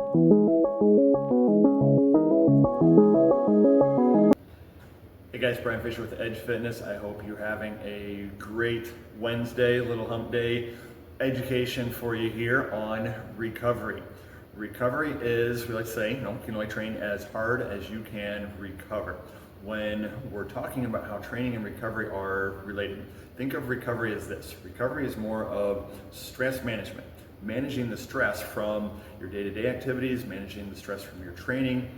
Hey guys, Brian Fisher with Edge Fitness. I hope you're having a great Wednesday, little hump day education for you here on recovery. Recovery is, we like to say, you can only train as hard as you can recover. When we're talking about how training and recovery are related, think of recovery as this. Recovery is more of stress management, managing the stress from your day-to-day activities, managing the stress from your training,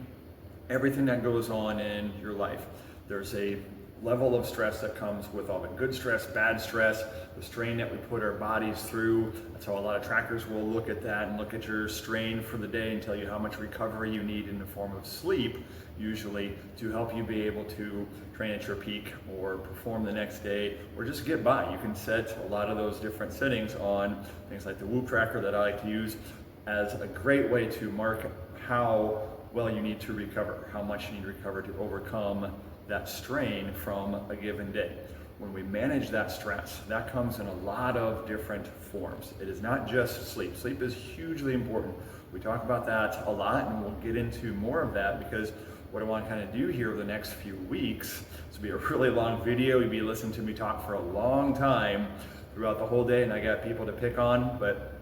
everything that goes on in your life. There's a level of stress that comes with all the good stress, bad stress, the strain that we put our bodies through. That's how a lot of trackers will look at that and look at your strain for the day and tell you how much recovery you need in the form of sleep, usually, to help you be able to train at your peak or perform the next day or just get by. You can set a lot of those different settings on things like the Whoop tracker that I like to use as a great way to mark how well you need to recover, how much you need to recover to overcome that strain from a given day. When we manage that stress, that comes in a lot of different forms. It is not just sleep. Sleep is hugely important. We talk about that a lot, and we'll get into more of that because what I want to kind of do here over the next few weeks, this will be a really long video. You'll be listening to me talk for a long time throughout the whole day, and I got people to pick on, but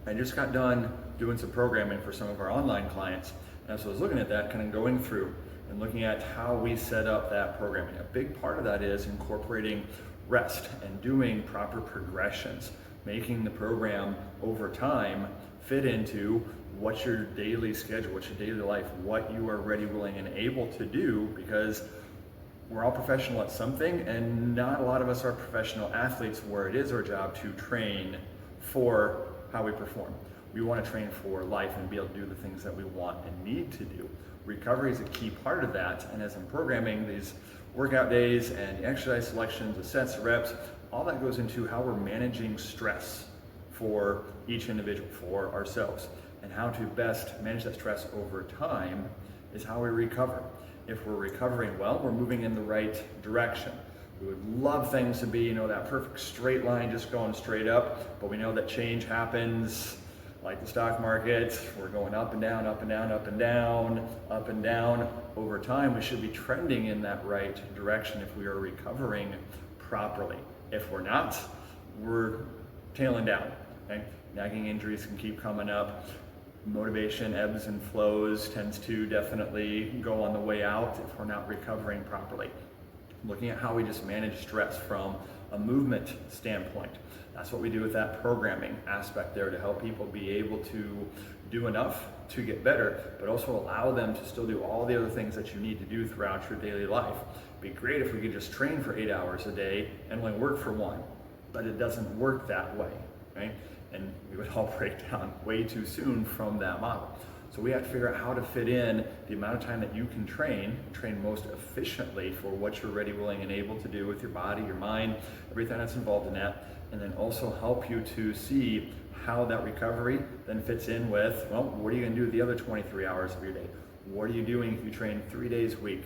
I just got done doing some programming for some of our online clients. And so I was looking at that, kind of going through and looking at how we set up that programming. A big part of that is incorporating rest and doing proper progressions, making the program over time fit into what's your daily schedule, what's your daily life, what you are ready, willing, and able to do, because we're all professional at something, and not a lot of us are professional athletes where it is our job to train for how we perform. We want to train for life and be able to do the things that we want and need to do. Recovery is a key part of that, and as I'm programming these workout days and exercise selections, the sets, the reps, all that goes into how we're managing stress for each individual, for ourselves. And how to best manage that stress over time is how we recover. If we're recovering well, we're moving in the right direction. We would love things to be, that perfect straight line just going straight up, but we know that change happens. Like the stock market, we're going up and down, up and down, up and down, up and down. Over time, we should be trending in that right direction if we are recovering properly. If we're not, we're tailing down. Okay? Nagging injuries can keep coming up. Motivation ebbs and flows, tends to definitely go on the way out if we're not recovering properly. Looking at how we just manage stress from a movement standpoint. That's what we do with that programming aspect there, to help people be able to do enough to get better, but also allow them to still do all the other things that you need to do throughout your daily life. It'd be great if we could just train for 8 hours a day and only work for 1, but it doesn't work that way, right? And we would all break down way too soon from that model. So we have to figure out how to fit in the amount of time that you can train most efficiently for what you're ready, willing, and able to do with your body, your mind, everything that's involved in that, and then also help you to see how that recovery then fits in with, well, what are you gonna do with the other 23 hours of your day? What are you doing if you train 3 days a week,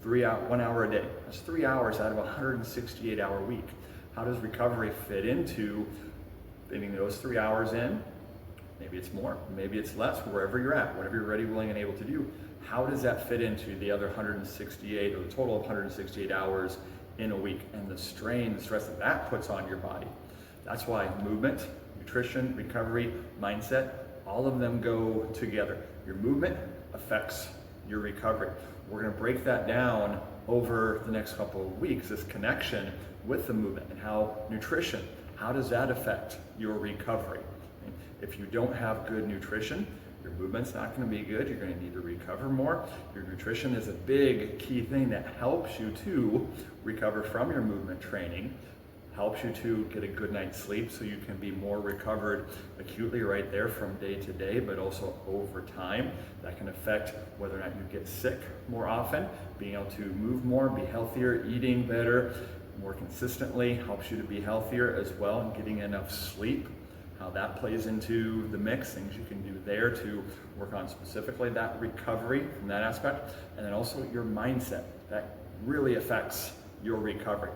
1 hour a day? That's 3 hours out of a 168-hour week. How does recovery fit into fitting those 3 hours in? Maybe it's more, maybe it's less, wherever you're at, whatever you're ready, willing, and able to do. How does that fit into the other 168, or the total of 168 hours in a week, and the strain, the stress that puts on your body? That's why movement, nutrition, recovery, mindset, all of them go together. Your movement affects your recovery. We're going to break that down over the next couple of weeks, this connection with the movement and how nutrition, how does that affect your recovery? If you don't have good nutrition, your movement's not going to be good. You're going to need to recover more. Your nutrition is a big key thing that helps you to recover from your movement training, helps you to get a good night's sleep so you can be more recovered acutely right there from day to day, but also over time. That can affect whether or not you get sick more often, being able to move more, be healthier, eating better, more consistently helps you to be healthier as well, and getting enough sleep. How that plays into the mix, things you can do there to work on specifically that recovery from that aspect, and then also your mindset. That really affects your recovery.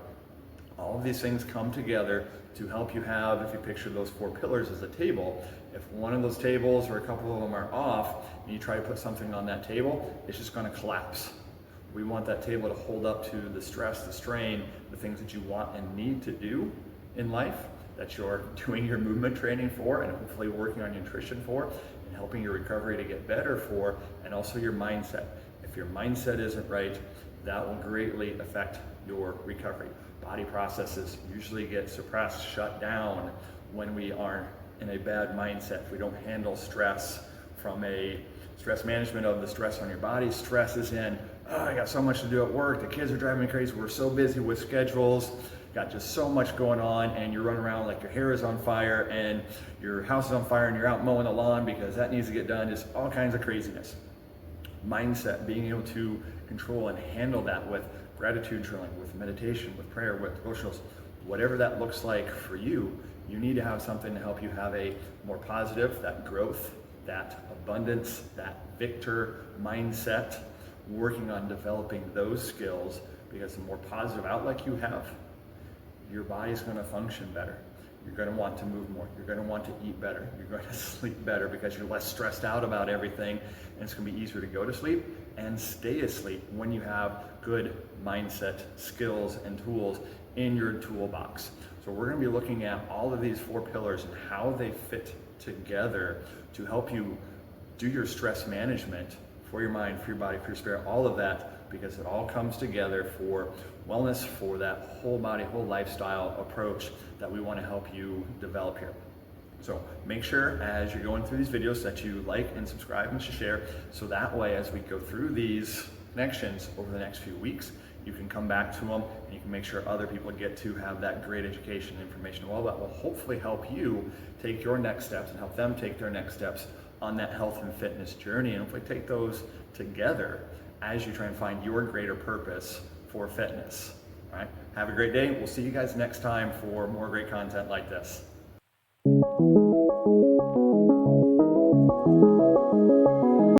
All of these things come together to help you have, if you picture those 4 pillars as a table, If one of those tables or a couple of them are off and you try to put something on that table, it's just going to collapse. We want that table to hold up to the stress, the strain, the things that you want and need to do in life, that you're doing your movement training for, and hopefully working on your nutrition for, and helping your recovery to get better for, and also your mindset. If your mindset isn't right, that will greatly affect your recovery. Body processes usually get suppressed, shut down when we are in a bad mindset. If we don't handle stress from a stress management of the stress on your body, stress is in, oh, I got so much to do at work, the kids are driving me crazy, we're so busy with schedules, got just so much going on, and you're running around like your hair is on fire and your house is on fire and you're out mowing the lawn because that needs to get done, just all kinds of craziness. Mindset, being able to control and handle that with gratitude drilling, with meditation, with prayer, with devotionals, whatever that looks like for you, you need to have something to help you have a more positive, that growth, that abundance, that victor mindset, working on developing those skills, because the more positive outlook you have, your body's going to function better. You're going to want to move more. You're going to want to eat better. You're going to sleep better because you're less stressed out about everything, and it's going to be easier to go to sleep and stay asleep when you have good mindset skills and tools in your toolbox. So we're going to be looking at all of these 4 pillars and how they fit together to help you do your stress management for your mind, for your body, for your spirit, all of that, because it all comes together for wellness, for that whole body, whole lifestyle approach that we want to help you develop here. So make sure as you're going through these videos that you like and subscribe and share, so that way as we go through these connections over the next few weeks, you can come back to them and you can make sure other people get to have that great education and information. Well, that will hopefully help you take your next steps and help them take their next steps on that health and fitness journey, and hopefully take those together as you try and find your greater purpose for fitness. All right, have a great day. We'll see you guys next time for more great content like this.